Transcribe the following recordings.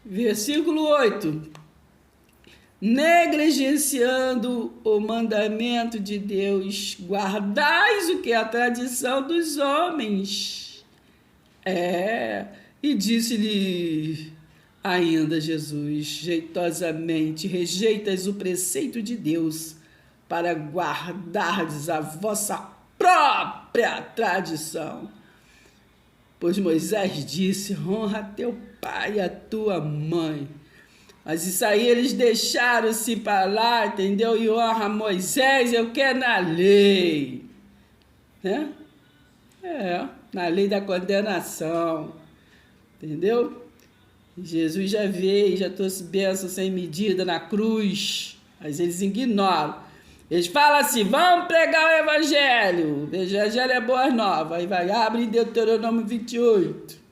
Versículo 8. Negligenciando o mandamento de Deus, guardais o que é a tradição dos homens. E disse-lhe ainda Jesus, jeitosamente, rejeitas o preceito de Deus para guardardes a vossa própria tradição. Pois Moisés disse, honra teu pai e a tua mãe. Mas isso aí eles deixaram-se para lá, entendeu? E honra Moisés, eu quero na lei. Né? Na lei da condenação. Entendeu? Jesus já veio, já trouxe bênção sem medida na cruz. Mas eles ignoram. Eles falam assim, vamos pregar o evangelho. O evangelho é boa nova. Aí vai, abre em Deuteronômio 28.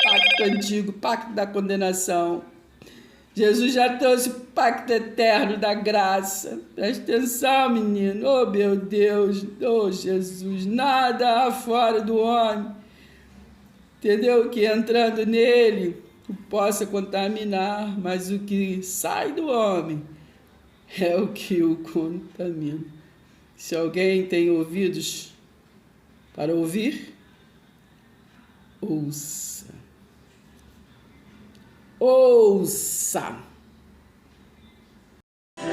Pacto antigo, pacto da condenação. Jesus já trouxe o pacto eterno da graça. Presta atenção, menino. Oh, meu Deus. Oh, Jesus. Nada fora do homem. Entendeu? Que entrando nele possa contaminar. Mas o que sai do homem é o que o contamina. Se alguém tem ouvidos para ouvir, ouça. Ouça. Se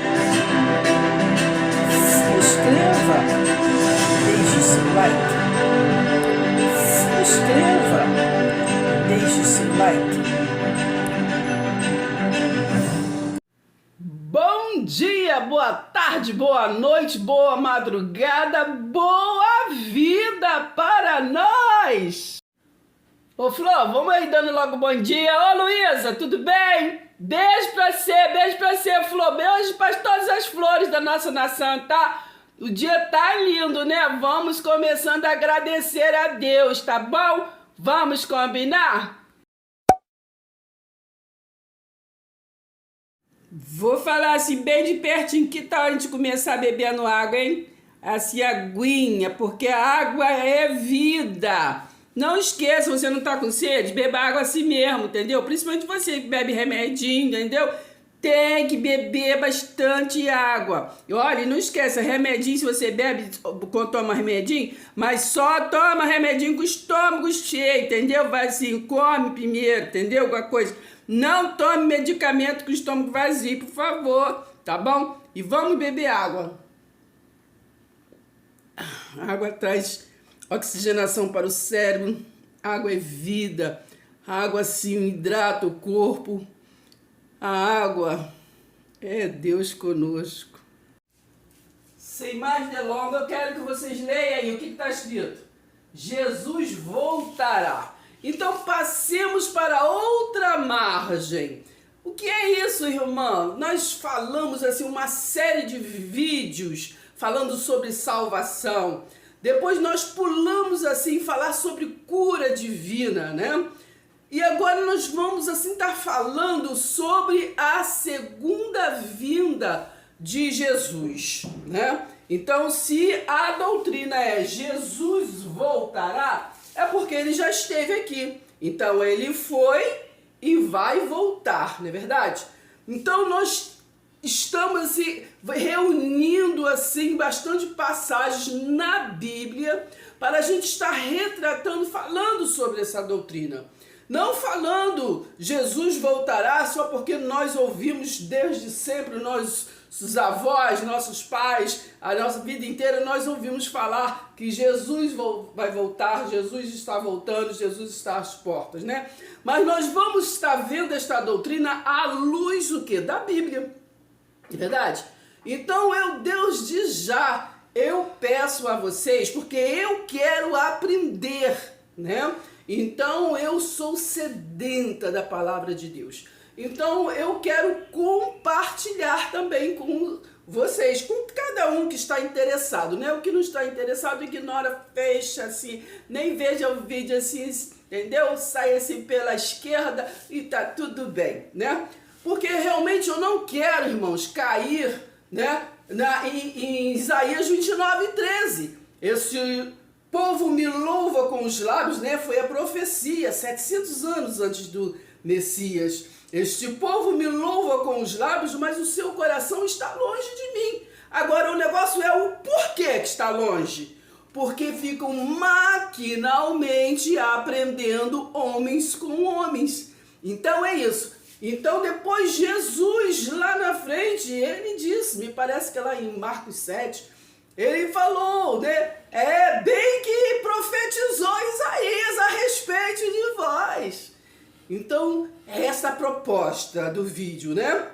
inscreva, deixe seu like. Se inscreva, deixe seu like. Bom dia, boa tarde, boa noite, boa madrugada, boa vida para nós! Ô Flor, vamos aí dando logo bom dia. Ô Luísa, tudo bem? Beijo pra você, Flor. Beijo para todas as flores da nossa nação, tá? O dia tá lindo, né? Vamos começando a agradecer a Deus, tá bom? Vamos combinar? Vou falar assim bem de pertinho, que tal a gente começar bebendo água, hein? Assim, aguinha, porque a água é vida. Não esqueça, você não tá com sede, beba água assim mesmo, entendeu? Principalmente você que bebe remedinho, entendeu? Tem que beber bastante água. E olha, não esqueça, remedinho, se você bebe, quando toma remedinho, mas só toma remedinho com o estômago cheio, entendeu? Vai assim, come primeiro, entendeu? Alguma coisa. Não tome medicamento com o estômago vazio, por favor, tá bom? E vamos beber água. A água traz oxigenação para o cérebro, água é vida, a água assim hidrata o corpo, a água é Deus conosco. Sem mais delongas, eu quero que vocês leiam aí o que está escrito. Jesus voltará. Então passemos para outra margem. O que é isso, irmão? Nós falamos assim uma série de vídeos falando sobre salvação. Depois nós pulamos assim falar sobre cura divina, né? E agora nós vamos assim estar falando sobre a segunda vinda de Jesus, né? Então, se a doutrina é Jesus voltará, é porque ele já esteve aqui. Então, ele foi e vai voltar, não é verdade? Então, nós estamos assim, reunindo assim bastante passagens na Bíblia para a gente estar retratando, falando sobre essa doutrina. Não falando Jesus voltará só porque nós ouvimos desde sempre, nossos avós, nossos pais, a nossa vida inteira nós ouvimos falar que Jesus vai voltar, Jesus está voltando, Jesus está às portas, né? Mas nós vamos estar vendo esta doutrina à luz do quê? Da Bíblia. É verdade? Então eu, Deus diz já, eu peço a vocês, porque eu quero aprender, né? Então eu sou sedenta da palavra de Deus. Então eu quero compartilhar também com vocês, com cada um que está interessado, né? O que não está interessado ignora, fecha assim, nem veja o vídeo assim, entendeu? Sai assim pela esquerda e tá tudo bem, né? Porque realmente eu não quero, irmãos, cair, né, em Isaías 29:13. povo me louva com os lábios, né? Foi a profecia, 700 anos antes do Messias. Este povo me louva com os lábios, mas o seu coração está longe de mim. Agora o negócio é o porquê que está longe. Porque ficam maquinalmente aprendendo homens com homens. Então é isso. Então depois Jesus lá na frente, ele disse, me parece que é lá em Marcos 7, ele falou, né? É bem que profetizou Isaías a respeito de vós. Então, é essa a proposta do vídeo, né?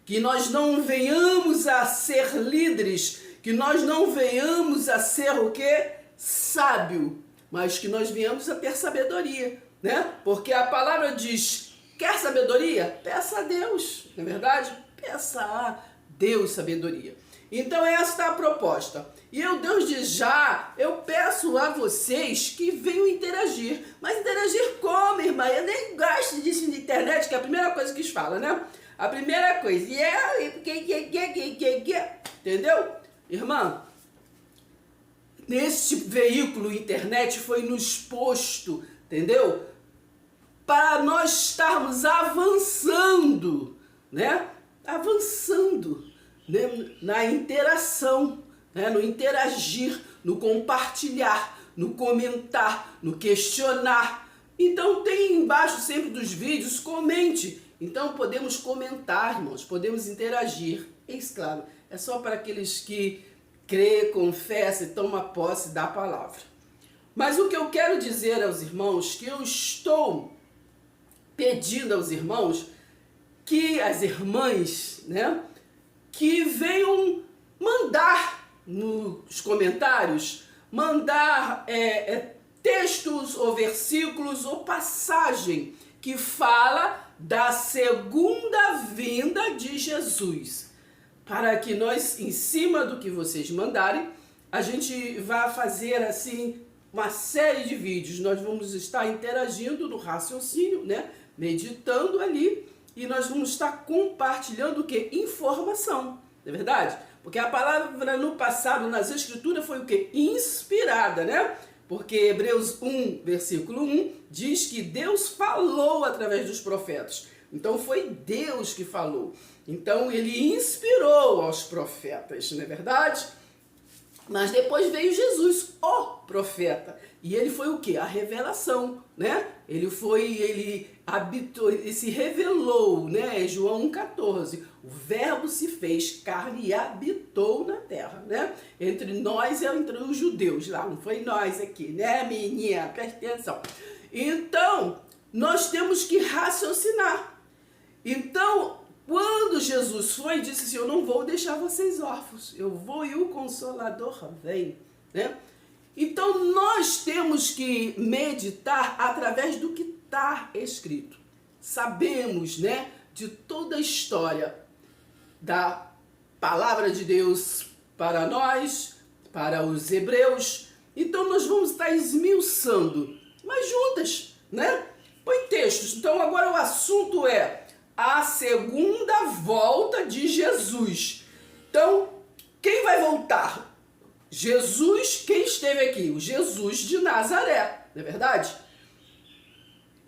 Que nós não venhamos a ser líderes, que nós não venhamos a ser o quê? Sábio, mas que nós venhamos a ter sabedoria, né? Porque a palavra diz, quer sabedoria? Peça a Deus, não é verdade? Peça a Deus sabedoria. Então esta é a proposta. E Deus diz já, eu peço a vocês que venham interagir. Mas interagir como, irmã? Eu nem gosto disso na internet, que é a primeira coisa que eles falam, né? A primeira coisa. Entendeu? Irmã, nesse veículo internet foi nos posto, entendeu? Para nós estarmos avançando, né? Avançando, né? Na interação, né? No interagir, no compartilhar, no comentar, no questionar. Então tem embaixo sempre dos vídeos, comente. Então podemos comentar, irmãos, podemos interagir. Isso, claro, é só para aqueles que crê, confessa e toma posse da palavra. Mas o que eu quero dizer aos irmãos, que eu estou pedindo aos irmãos, que as irmãs, né, que venham mandar nos comentários, mandar textos ou versículos ou passagem que fala da segunda vinda de Jesus, para que nós, em cima do que vocês mandarem, a gente vá fazer assim uma série de vídeos. Nós vamos estar interagindo no raciocínio, né? Meditando ali, e nós vamos estar compartilhando o que? Informação, não é verdade? Porque a palavra no passado, nas escrituras, foi o que? Inspirada, né? Porque Hebreus 1, versículo 1, diz que Deus falou através dos profetas. Então foi Deus que falou. Então ele inspirou aos profetas, não é verdade? Mas depois veio Jesus, o profeta. E ele foi o quê? A revelação, né? Ele habitou, ele se revelou, né? João 1,14. O verbo se fez carne e habitou na terra, né? Entre nós e entre os judeus lá. Não foi nós aqui, né, menina? Presta atenção. Então, nós temos que raciocinar. Então, quando Jesus foi, disse assim, eu não vou deixar vocês órfãos, eu vou e o Consolador vem, né? Então, nós temos que meditar através do que está escrito. Sabemos, né, de toda a história da palavra de Deus para nós, para os hebreus. Então, nós vamos estar esmiuçando, mas juntas, né? Põe textos. Então, agora o assunto é a segunda volta de Jesus. Então, quem vai voltar? Jesus, quem esteve aqui? O Jesus de Nazaré, não é verdade?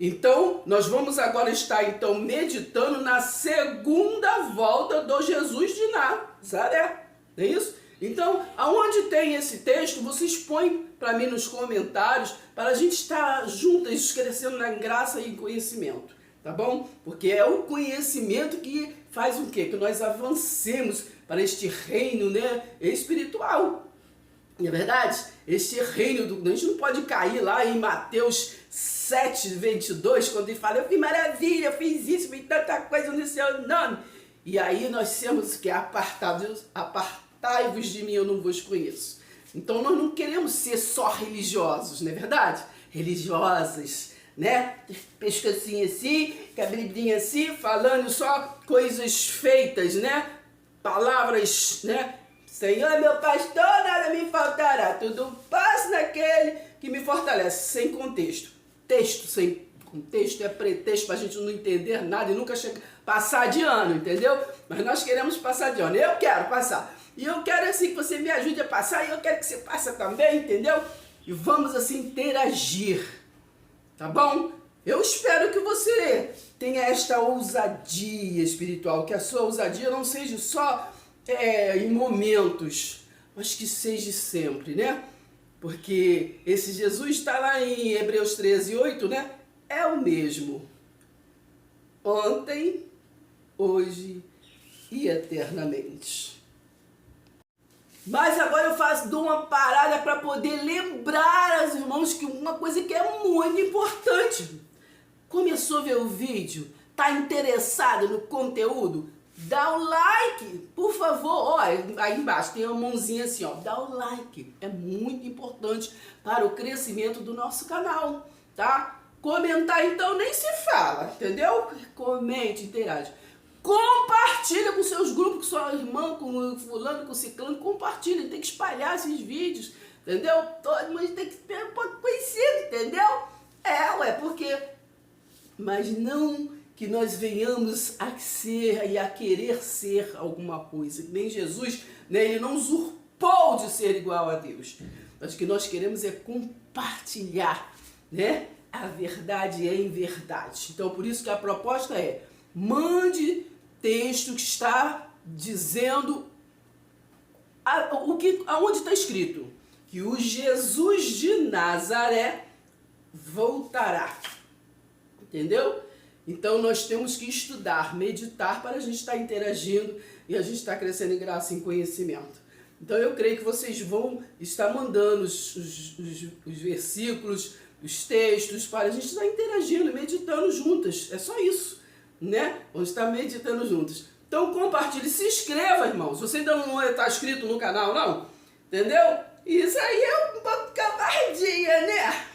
Então, nós vamos agora estar então meditando na segunda volta do Jesus de Nazaré, não é isso? Então, aonde tem esse texto, vocês põem para mim nos comentários, para a gente estar juntas, crescendo na graça e conhecimento. Tá bom? Porque é o conhecimento que faz o quê? Que nós avancemos para este reino, né, espiritual. Não é verdade? Este reino, a gente não pode cair lá em Mateus 7, 22, quando ele fala, eu fiz maravilha, eu fiz isso, fiz tanta coisa no seu nome. E aí nós temos que apartai-vos de mim, eu não vos conheço. Então nós não queremos ser só religiosos, não é verdade? Religiosas, né? Pescocinho assim, cabridinha assim, falando só coisas feitas, né? Palavras, né? Senhor é meu pastor, nada me faltará. Tudo passa naquele que me fortalece. Sem contexto. Texto sem contexto é pretexto para a gente não entender nada e nunca passar de ano, entendeu? Mas nós queremos passar de ano. Eu quero passar. E eu quero assim que você me ajude a passar e eu quero que você passe também, entendeu? e vamos assim interagir, tá bom? Eu espero que você tenha esta ousadia espiritual, que a sua ousadia não seja só em momentos, mas que seja sempre, né? Porque esse Jesus está lá em Hebreus 13:8, né? É o mesmo. Ontem, hoje e eternamente. Mas agora eu dou uma parada para poder lembrar aos irmãos que uma coisa que é muito importante. Começou a ver o vídeo? Tá interessado no conteúdo? Dá o like, por favor. Ó, aí embaixo tem uma mãozinha assim, ó. Dá o like. É muito importante para o crescimento do nosso canal, tá? Comentar então nem se fala, entendeu? Comente, interage. Compartilha com seus grupos, com sua irmã, com fulano, com ciclano. Compartilha, tem que espalhar esses vídeos, entendeu? Todo mundo tem que ter um pouco conhecido, entendeu? Porque... Mas não que nós venhamos a ser e a querer ser alguma coisa. Nem Jesus, né? Ele não usurpou de ser igual a Deus. Mas o que nós queremos é compartilhar, né? A verdade em verdade. Então, por isso que a proposta é: mande texto que está dizendo aonde está escrito que o Jesus de Nazaré voltará. Entendeu? Então nós temos que estudar, meditar para a gente estar interagindo e a gente estar crescendo em graça e em conhecimento. Então eu creio que vocês vão estar mandando os versículos, os textos, para a gente estar interagindo, meditando juntas. É só isso, né? Vamos estar meditando juntas. Então compartilhe, se inscreva, irmãos. Você ainda não está inscrito no canal, não? Entendeu? Isso aí é um pouco cavardinha, né?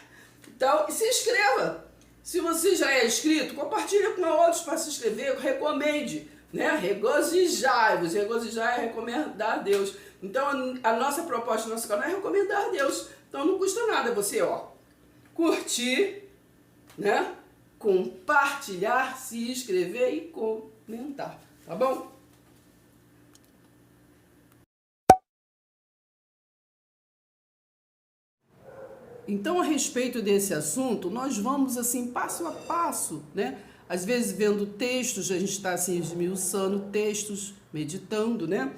Então se inscreva. Se você já é inscrito, compartilhe com outros para se inscrever, recomende, né? Regozijai-vos. Regozijar é recomendar a Deus. Então a nossa proposta no nosso canal é recomendar a Deus. Então não custa nada você, ó, curtir, né? Compartilhar, se inscrever e comentar, tá bom? Então, a respeito desse assunto, nós vamos assim, passo a passo, né? Às vezes vendo textos, a gente está assim, esmiuçando textos, meditando, né?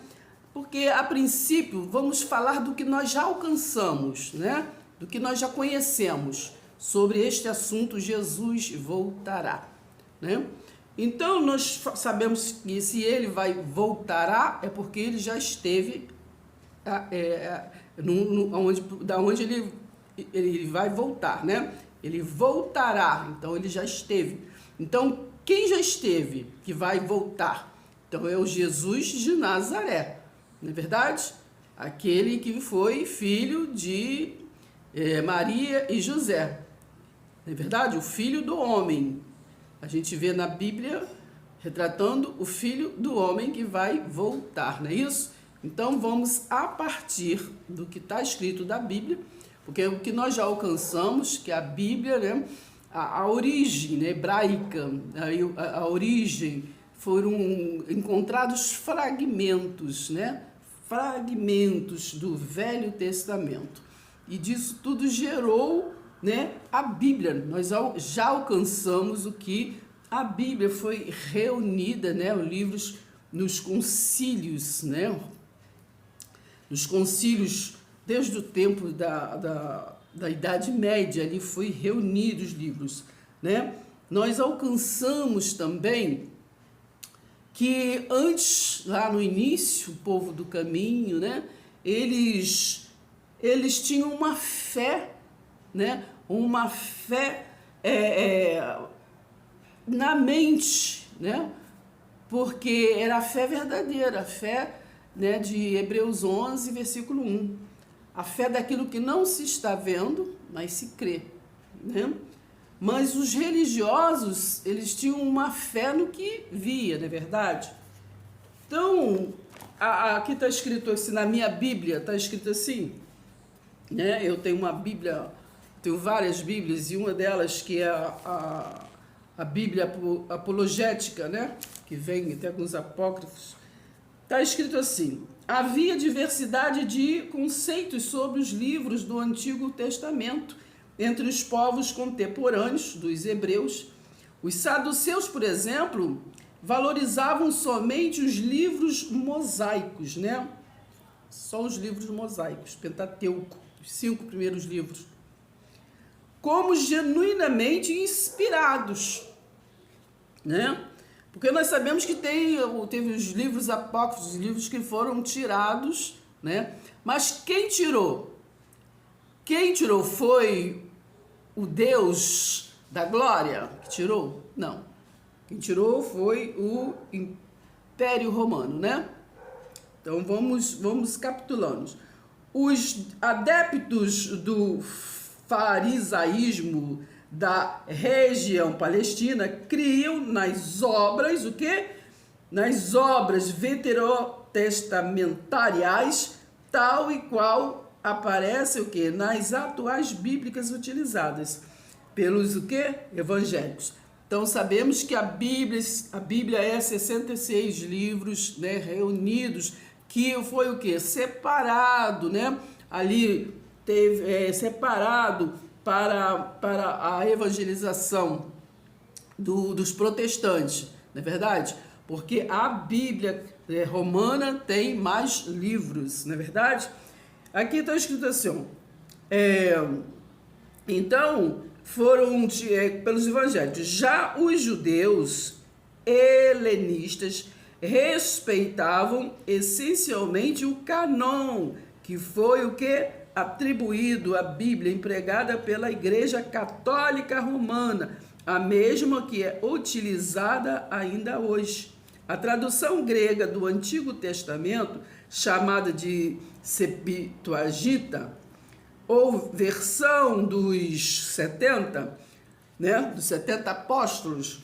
Porque, a princípio, vamos falar do que nós já alcançamos, né? Do que nós já conhecemos sobre este assunto, Jesus voltará, né? Então, nós sabemos que se ele voltará, é porque ele já esteve da onde ele vai voltar, né? Ele voltará, então ele já esteve. Então, quem já esteve que vai voltar? Então, é o Jesus de Nazaré, não é verdade? Aquele que foi filho de Maria e José, não é verdade? O filho do homem. A gente vê na Bíblia retratando o filho do homem que vai voltar, não é isso? Então, vamos a partir do que está escrito da Bíblia, porque o que nós já alcançamos, que a Bíblia, né, a origem, né, hebraica, a origem, foram encontrados fragmentos, né, fragmentos do Velho Testamento. E disso tudo gerou, né, a Bíblia. Nós já alcançamos o que a Bíblia foi reunida, né, os livros nos concílios, né, nos concílios. Desde o tempo da Idade Média, ali foi reunidos os livros, né? Nós alcançamos também que antes, lá no início, o povo do caminho, né? Eles tinham uma fé, né? Uma fé na mente, né? Porque era a fé verdadeira, a fé, né, de Hebreus 11, versículo 1. A fé daquilo que não se está vendo, mas se crê, né? Mas os religiosos, eles tinham uma fé no que via, não é verdade? Então, aqui está escrito assim, na minha Bíblia, está escrito assim, né? Eu tenho uma Bíblia, tenho várias Bíblias, e uma delas que é a Bíblia apologética, né? Que vem até com os apócrifos. Está escrito assim: havia diversidade de conceitos sobre os livros do Antigo Testamento entre os povos contemporâneos dos hebreus. Os saduceus, por exemplo, valorizavam somente os livros mosaicos, né? Só os livros mosaicos, Pentateuco, os 5 primeiros livros, como genuinamente inspirados, né? Porque nós sabemos que teve os livros apócrifos, os livros que foram tirados, né? Mas quem tirou? Quem tirou foi o Deus da glória que tirou? Não. Quem tirou foi o Império Romano, né? Então vamos capitulando. Os adeptos do farisaísmo da região palestina criam nas obras, o quê? Nas obras veterotestamentárias, tal e qual aparece o quê? Nas atuais bíblicas utilizadas pelos o quê? Evangélicos. Então sabemos que a Bíblia é 66 livros, né, reunidos, que foi o quê? Separado, né? Ali teve separado para a evangelização dos protestantes, não é verdade? Porque a Bíblia romana tem mais livros, não é verdade? Aqui está escrito assim, então foram pelos evangélicos. Já os judeus helenistas respeitavam essencialmente o canon, que foi o que? Atribuído à Bíblia empregada pela Igreja Católica Romana, a mesma que é utilizada ainda hoje. A tradução grega do Antigo Testamento, chamada de Septuaginta, ou versão dos 70, né, dos 70 apóstolos,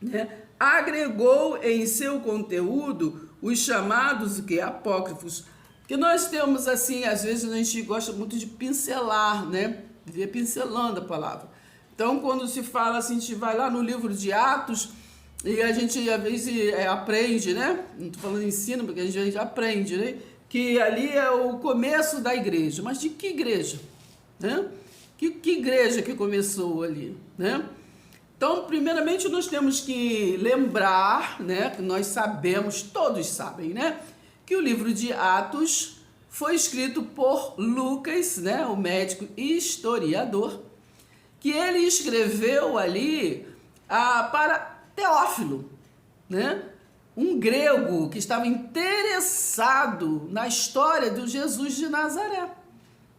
né, agregou em seu conteúdo os chamados apócrifos, que nós temos assim, às vezes a gente gosta muito de pincelar, né, viver pincelando a palavra. Então, quando se fala assim, a gente vai lá no livro de Atos e a gente às vezes aprende, né, não estou falando ensino, porque a gente aprende, né, que ali é o começo da igreja. Mas de que igreja? Né? Que igreja que começou ali? Né? Então, primeiramente, nós temos que lembrar, né, que nós sabemos, todos sabem, né, que o livro de Atos foi escrito por Lucas, né, o médico historiador, que ele escreveu ali para Teófilo, né, um grego que estava interessado na história do Jesus de Nazaré,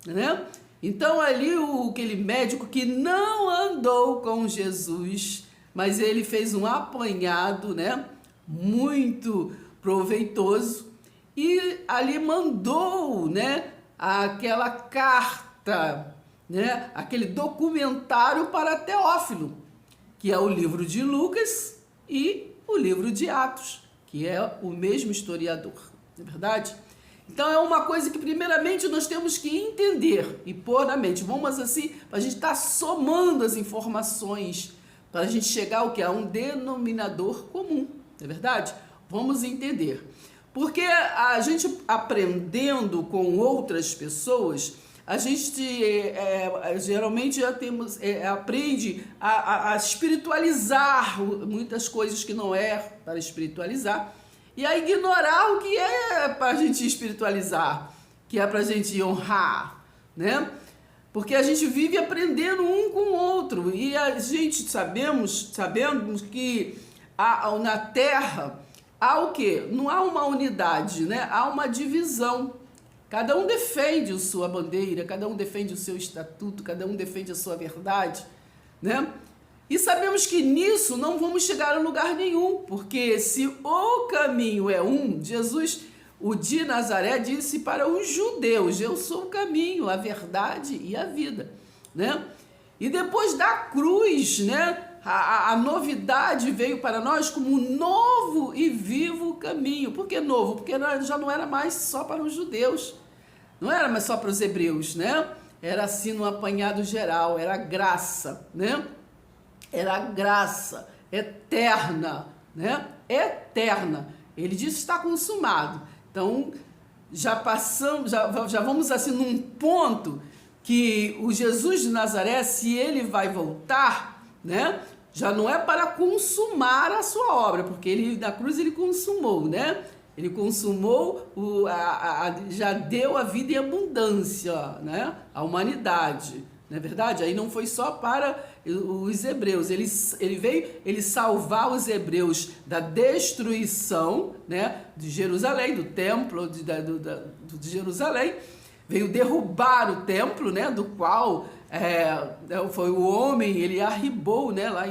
né? Então ali aquele médico que não andou com Jesus, mas ele fez um apanhado, né, muito proveitoso, e ali mandou, né, aquela carta, né, aquele documentário para Teófilo, que é o livro de Lucas e o livro de Atos, que é o mesmo historiador, não é verdade? Então é uma coisa que primeiramente nós temos que entender e pôr na mente. Vamos assim, para a gente estar somando as informações, para a gente chegar ao que? A um denominador comum, não é verdade? Vamos entender. Porque a gente aprendendo com outras pessoas, a gente geralmente aprende a espiritualizar muitas coisas que não é para espiritualizar e a ignorar o que é para a gente espiritualizar, que é para a gente honrar, né? Porque a gente vive aprendendo um com o outro e a gente sabemos que na Terra há o quê? Não há uma unidade, né? Há uma divisão. Cada um defende a sua bandeira, cada um defende o seu estatuto, cada um defende a sua verdade, né? E sabemos que nisso não vamos chegar a lugar nenhum, porque se o caminho é um, Jesus, o de Nazaré, disse para os judeus, eu sou o caminho, a verdade e a vida, né? E depois da cruz, né? A novidade veio para nós como um novo e vivo caminho. Por que novo? Porque já não era mais só para os judeus, não era mais só para os hebreus, né? Era assim no apanhado geral, era graça, né? Era graça eterna, né? Eterna. Ele disse está consumado. Então, já passamos, já vamos assim num ponto que o Jesus de Nazaré, se ele vai voltar, né, já não é para consumar a sua obra, porque ele na cruz ele consumou, né? Ele consumou, já deu a vida em abundância, né? A humanidade, não é verdade? Aí não foi só para os hebreus, ele veio salvar os hebreus da destruição, né? De Jerusalém, do templo de Jerusalém, veio derrubar o templo, né? Do qual foi o homem, ele arribou, né? Lá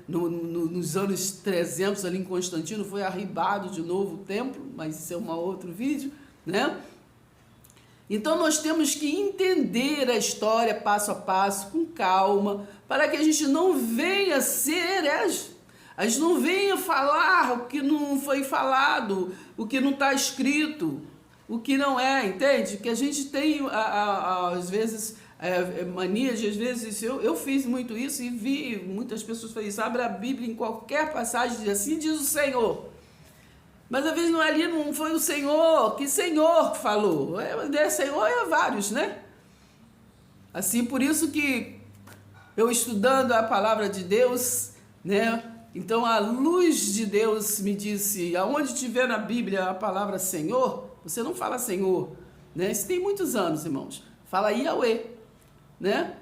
nos anos 300 ali em Constantino foi arribado de novo o templo, mas isso é um outro vídeo, né? Então nós temos que entender a história passo a passo, com calma, para que a gente não venha ser herege, a gente não venha falar o que não foi falado, o que não está escrito, o que não é, entende? Que a gente tem, às vezes, mania de, às vezes, eu fiz muito isso e vi muitas pessoas fazer isso, abre a Bíblia em qualquer passagem, assim diz o Senhor. Mas às vezes ali não foi o Senhor, que Senhor falou. Senhor é vários, né? Assim, por isso que eu estudando a palavra de Deus, né? Então a luz de Deus me disse, aonde tiver na Bíblia a palavra Senhor, você não fala Senhor, né? Isso tem muitos anos, irmãos. Fala Yahweh, né?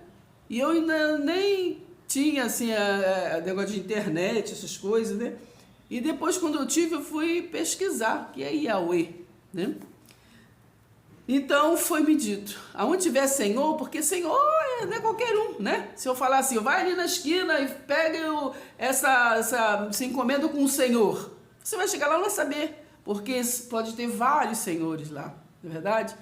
E eu ainda nem tinha, assim, negócio de internet, essas coisas, né? E depois, quando eu tive, eu fui pesquisar, que é Yahweh, né? Então, foi me dito, aonde tiver Senhor, porque Senhor não é qualquer um, né? Se eu falar assim, vai ali na esquina e pega se encomenda com o Senhor, você vai chegar lá e não vai saber, porque pode ter vários senhores lá, não é verdade?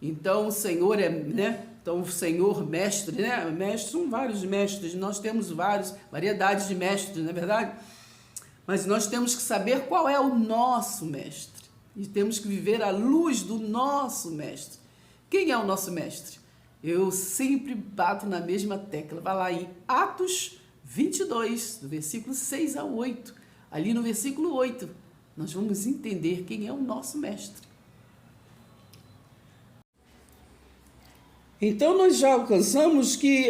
Então, o Senhor né? Então, o Senhor mestre, né? Mestres são vários mestres, nós temos variedades de mestres, não é verdade? Mas nós temos que saber qual é o nosso mestre. E temos que viver à luz do nosso mestre. Quem é o nosso mestre? Eu sempre bato na mesma tecla. Vai lá em Atos 22, do versículo 6 ao 8. Ali no versículo 8, nós vamos entender quem é o nosso mestre. Então, nós já alcançamos que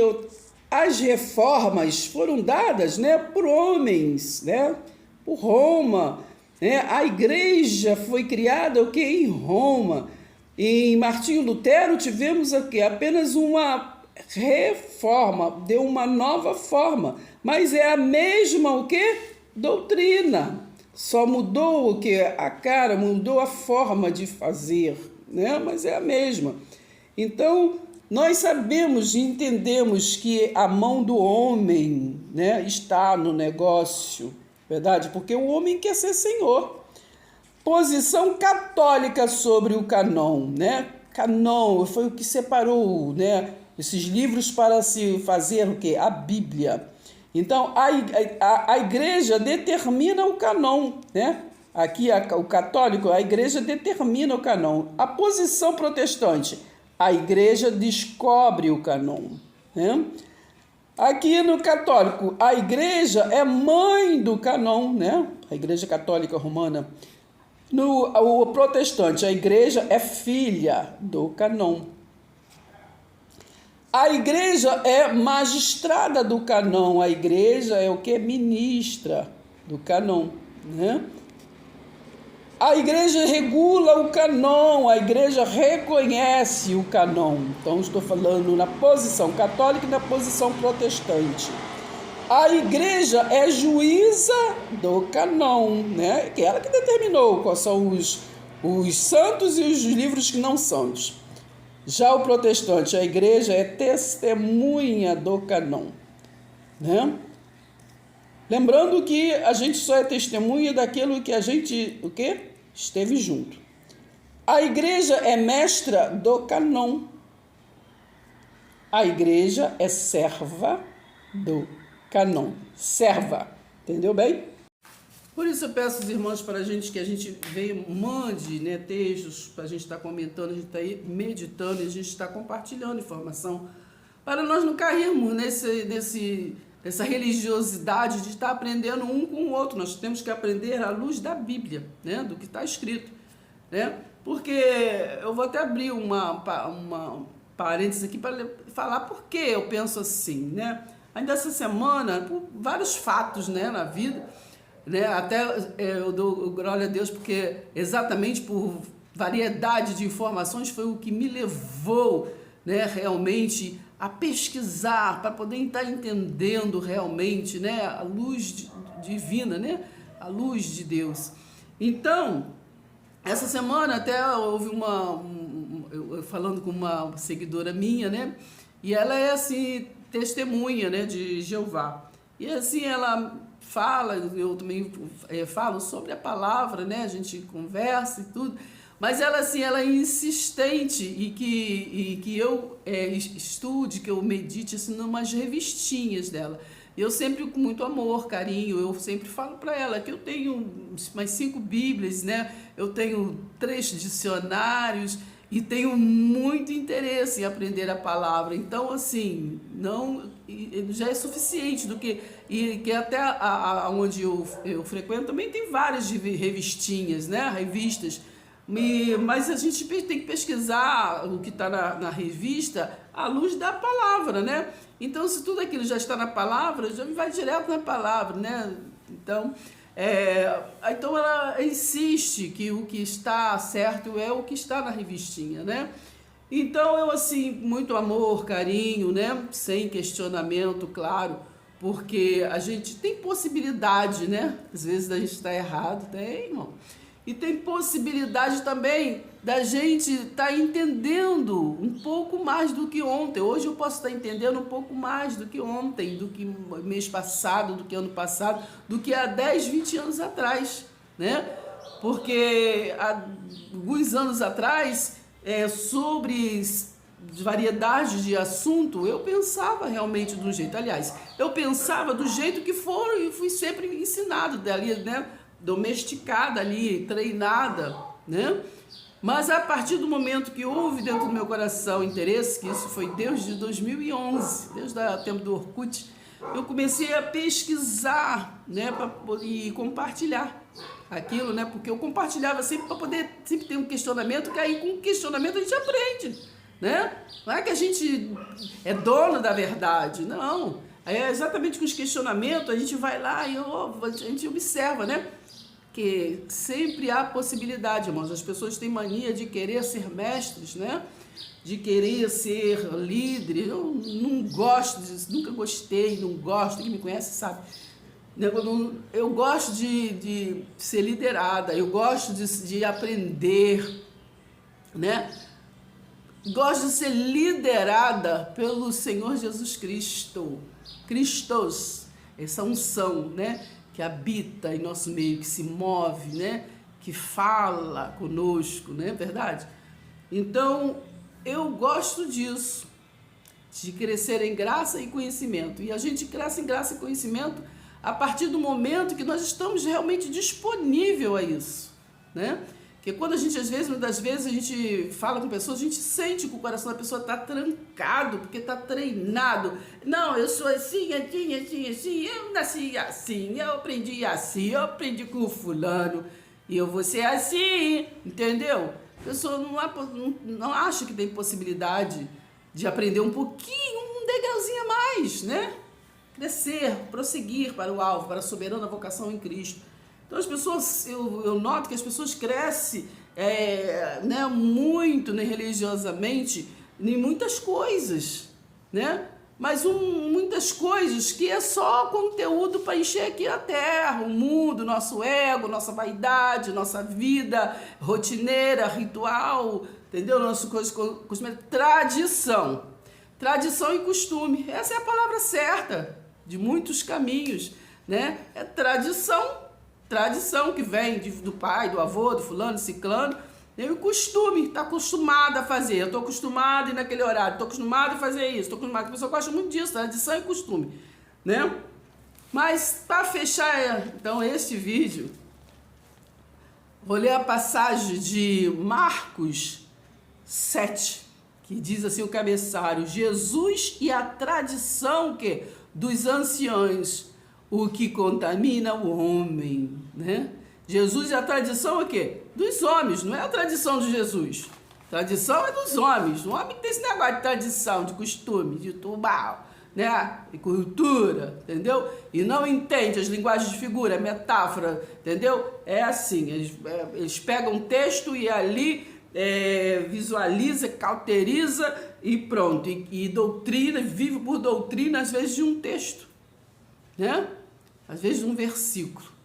as reformas foram dadas, né, por homens, né? Por Roma, né? A igreja foi criada o que em Roma. Em Martinho Lutero tivemos aqui apenas uma reforma, deu uma nova forma, mas é a mesma o que? Doutrina. Só mudou o que? A cara, mudou a forma de fazer, né? Mas é a mesma. Então, nós sabemos e entendemos que a mão do homem, né, está no negócio, verdade? Porque o homem quer ser senhor. Posição católica sobre o canon, né? Canon foi o que separou, né, esses livros para se fazer o quê? A Bíblia. Então, a igreja determina o canon, né? Aqui, o católico, a igreja determina o canon. A posição protestante, a igreja descobre o canon, né? Aqui no católico, a igreja é mãe do canon, né? A igreja católica romana. O protestante, a igreja é filha do canon. A igreja é magistrada do canon, a igreja é o que? Ministra do canon, né? A igreja regula o canon, a igreja reconhece o canon. Então, estou falando na posição católica e na posição protestante. A igreja é juíza do canon, né? Que é ela que determinou quais são os santos e os livros que não santos. Já o protestante, a igreja é testemunha do canon, né? Lembrando que a gente só é testemunha daquilo que a gente, o quê? Esteve junto. A igreja é mestra do canon. A igreja é serva do canon. Serva. Entendeu bem? Por isso eu peço aos irmãos para que a gente mande, né, textos para a gente estar comentando, a gente está aí meditando e a gente está compartilhando informação para nós não cairmos nessa religiosidade de estar aprendendo um com o outro. Nós temos que aprender à luz da Bíblia, né, do que está escrito, né? Porque eu vou até abrir uma parênteses aqui para falar por que eu penso assim, né? Ainda essa semana, por vários fatos, né, na vida, né, até eu dou glória a Deus porque exatamente por variedade de informações foi o que me levou, né, realmente a pesquisar para poder estar entendendo realmente, né, a luz divina, né, a luz de Deus. Então, essa semana até houve eu falando com uma seguidora minha, né, e ela é assim testemunha, né, de Jeová. E assim ela fala, eu também falo sobre a palavra, né, a gente conversa e tudo. Mas ela assim, ela é insistente e que eu estude, que eu medite assim numas revistinhas dela. Eu sempre com muito amor, carinho, eu sempre falo para ela que eu tenho mais 5 Bíblias, né? Eu tenho 3 dicionários e tenho muito interesse em aprender a palavra. Então, assim, não já é suficiente do que até onde eu frequento também tem várias revistinhas, né? Revistas. Mas a gente tem que pesquisar o que está na revista à luz da palavra, né? Então, se tudo aquilo já está na palavra, já vai direto na palavra, né? Então, então ela insiste que o que está certo é o que está na revistinha, né? Então, eu assim, muito amor, carinho, né? Sem questionamento, claro, porque a gente tem possibilidade, né? Às vezes a gente está errado, tem, irmão. E tem possibilidade também da gente estar entendendo um pouco mais do que ontem. Hoje eu posso estar entendendo um pouco mais do que ontem, do que mês passado, do que ano passado, do que há 10, 20 anos atrás, né? Porque há alguns anos atrás, sobre variedade de assunto, eu pensava realmente de um jeito. Aliás, eu pensava do jeito que foram e fui sempre ensinado dali, né? Domesticada ali, treinada, né? Mas a partir do momento que houve dentro do meu coração interesse, que isso foi desde 2011, desde o tempo do Orkut, eu comecei a pesquisar, né, para poder compartilhar aquilo, né? Porque eu compartilhava sempre para poder sempre ter um questionamento, que aí com questionamento a gente aprende, né? Não é que a gente é dono da verdade, não. É exatamente com os questionamentos a gente vai lá e a gente observa, né? Que sempre há possibilidade, irmãos. As pessoas têm mania de querer ser mestres, né? De querer ser líder. Eu não gosto disso, nunca gostei, não gosto. Quem me conhece sabe. Eu gosto de ser liderada, eu gosto de aprender, né? Gosto de ser liderada pelo Senhor Jesus Cristo. Cristos, essa unção, né? Que habita em nosso meio, que se move, né? Que fala conosco, não é verdade? Então, eu gosto disso, de crescer em graça e conhecimento. E a gente cresce em graça e conhecimento a partir do momento que nós estamos realmente disponível a isso, né? Porque quando a gente, muitas das vezes, a gente fala com pessoas, a gente sente que o coração da pessoa está trancado, porque está treinado. Não, eu sou assim, eu nasci assim, eu aprendi com o fulano, e eu vou ser assim, entendeu? A pessoa não acha que tem possibilidade de aprender um pouquinho, um degrauzinho a mais, né? Crescer, prosseguir para o alvo, para a soberana vocação em Cristo. Então as pessoas, eu noto que as pessoas crescem né, muito, né, religiosamente em muitas coisas, né? Mas muitas coisas que é só conteúdo para encher aqui a terra, o mundo, nosso ego, nossa vaidade, nossa vida rotineira, ritual, entendeu? Nossa costume, tradição e costume. Essa é a palavra certa de muitos caminhos, né? É tradição que vem do pai, do avô, do fulano, do ciclano, e o costume, está acostumado a fazer. Eu estou acostumado a ir naquele horário, estou acostumado a fazer isso, estou acostumado. A pessoa gosta muito disso, tradição e costume, né? Mas para fechar, então, este vídeo, vou ler a passagem de Marcos 7, que diz assim o cabeçalho: Jesus e a tradição dos anciãos, o que contamina o homem, né? Jesus e a tradição é o quê? Dos homens, não é a tradição de Jesus. Tradição é dos homens. O homem tem esse negócio de tradição, de costume, de ritual, né? De cultura, entendeu? E não entende as linguagens de figura, metáfora, entendeu? É assim, eles pegam um texto e ali visualiza, cauteriza e pronto. E doutrina, vive por doutrina, às vezes de um texto, né? Às vezes de um versículo.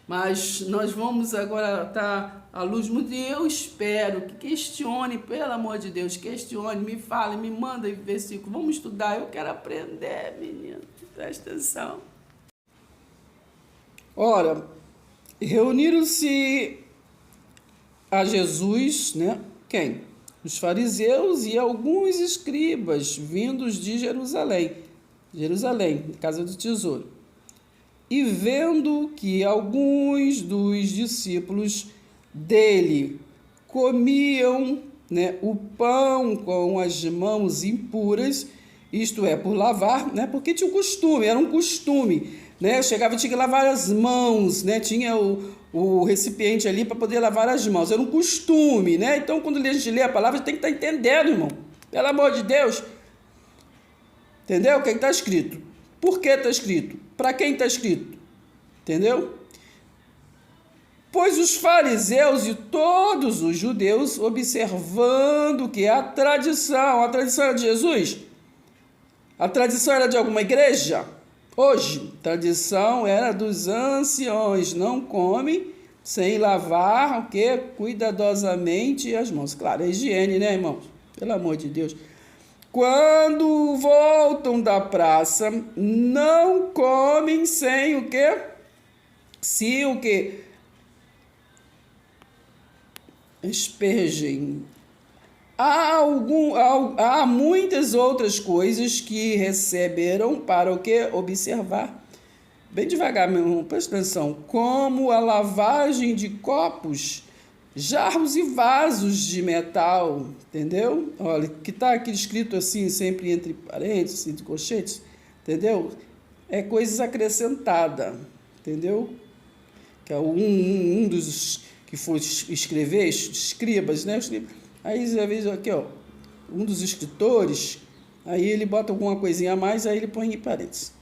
Mas nós vamos agora estar à luz muito, e eu espero que questione, pelo amor de Deus, questione, me fale, me manda versículo, vamos estudar, eu quero aprender, menino, presta atenção. Ora, reuniram-se a Jesus, né? Quem? Os fariseus e alguns escribas vindos de Jerusalém, casa do tesouro. E vendo que alguns dos discípulos dele comiam, né, o pão com as mãos impuras, isto é, por lavar, né, porque tinha um costume, era um costume, né, chegava e tinha que lavar as mãos, né, tinha o recipiente ali para poder lavar as mãos, era um costume, né, então quando a gente lê a palavra tem que estar entendendo, irmão, pelo amor de Deus, entendeu o que está escrito? Por que está escrito? Para quem está escrito? Entendeu? Pois os fariseus e todos os judeus, observando que a tradição era de Jesus? A tradição era de alguma igreja? Hoje, a tradição era dos anciões, não comem sem lavar o quê? Cuidadosamente as mãos. Claro, é higiene, né, irmãos? Pelo amor de Deus. Quando voltam da praça, não comem sem o quê? Se o quê? Espergem. Há muitas outras coisas que receberam para o quê? Observar. Bem devagar, meu irmão, presta atenção. Como a lavagem de copos, jarros e vasos de metal, entendeu? Olha, que está aqui escrito assim, sempre entre parênteses, entre colchetes, entendeu? É coisas acrescentadas, entendeu? Que é um dos que for escrever, escribas, né? Aí, às vezes, aqui, ó, um dos escritores, aí ele bota alguma coisinha a mais, aí ele põe em parênteses.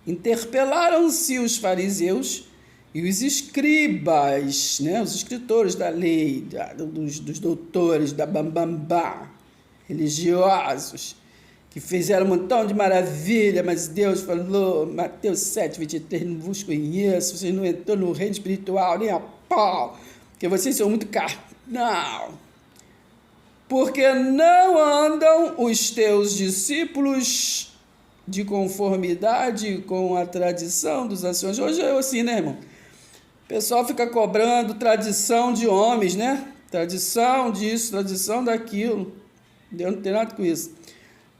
Interpelaram-se os fariseus e os escribas, né, os escritores da lei, dos doutores, da bambambá, religiosos, que fizeram um montão de maravilha, mas Deus falou, Mateus 7:23, não vos conheço, vocês não entram no reino espiritual nem a pau, porque vocês são muito carnal. Porque não andam os teus discípulos de conformidade com a tradição dos anciões. Hoje é assim, né, irmão? O pessoal fica cobrando tradição de homens, né? Tradição disso, tradição daquilo. Deus não tem nada com isso.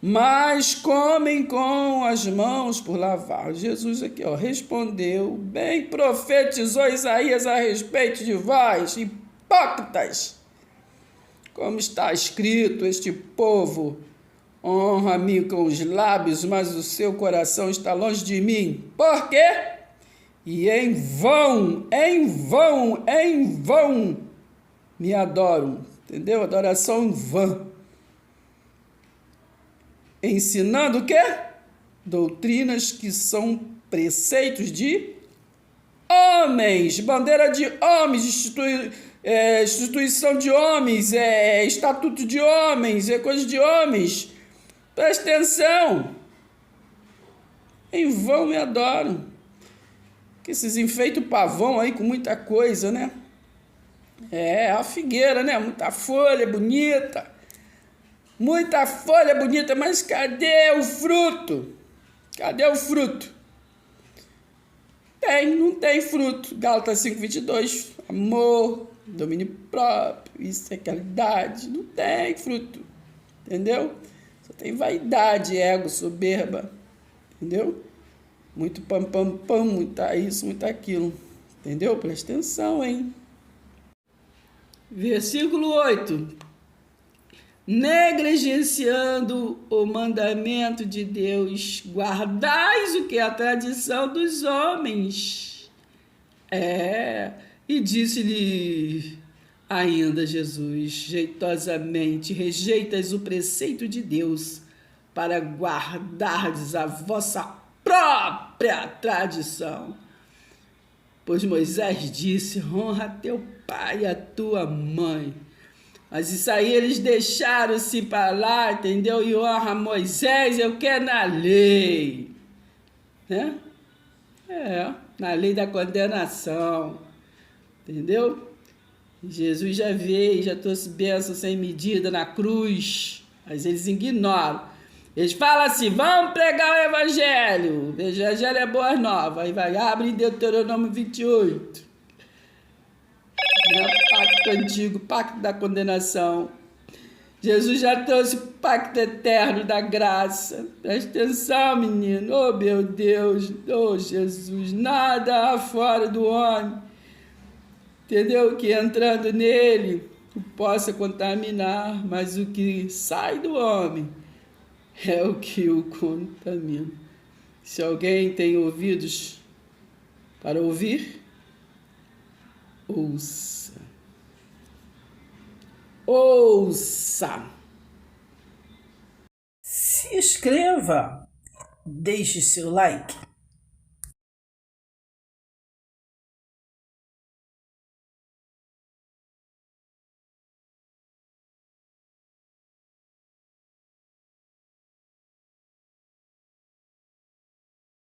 Mas comem com as mãos por lavar. Jesus aqui, ó, respondeu, bem profetizou Isaías a respeito de vós, hipócritas. Como está escrito, este povo honra-me com os lábios, mas o seu coração está longe de mim. Por quê? E em vão me adoram. Entendeu? Adoração em vão. Ensinando o quê? Doutrinas que são preceitos de homens, bandeira de homens, instituição de homens, estatuto de homens, coisa de homens. Presta atenção. Em vão me adoram. Que esses enfeitam pavão aí com muita coisa, né? A figueira, né? Muita folha bonita. Muita folha bonita, mas cadê o fruto? Cadê o fruto? Não tem fruto. Gálatas 5:22. Amor, domínio próprio, isso é qualidade. Não tem fruto. Entendeu? Só tem vaidade, ego, soberba. Entendeu? Muito pam, pam, pam, muita isso, muito aquilo. Entendeu? Presta atenção, hein? Versículo 8. Negligenciando o mandamento de Deus, guardais o que é a tradição dos homens. E disse-lhe ainda Jesus, jeitosamente, rejeitas o preceito de Deus para guardardes a vossa própria tradição. Pois Moisés disse, honra teu pai e a tua mãe. Mas isso aí eles deixaram-se para lá, entendeu? E honra Moisés, eu quero na lei. Né? Na lei da condenação. Entendeu? Jesus já veio, já trouxe bênção sem medida na cruz. Mas eles ignoram. Eles falam assim, vamos pregar o evangelho. O evangelho é boa nova. Aí vai, abre em Deuteronômio 28. Pacto antigo, pacto da condenação. Jesus já trouxe o pacto eterno da graça. Presta atenção, menino. Oh, meu Deus. Oh, Jesus. Nada fora do homem. Entendeu? Que entrando nele possa contaminar. Mas o que sai do homem é o que o contamina. Se alguém tem ouvidos para ouvir, ouça. Ouça! Se inscreva, deixe seu like.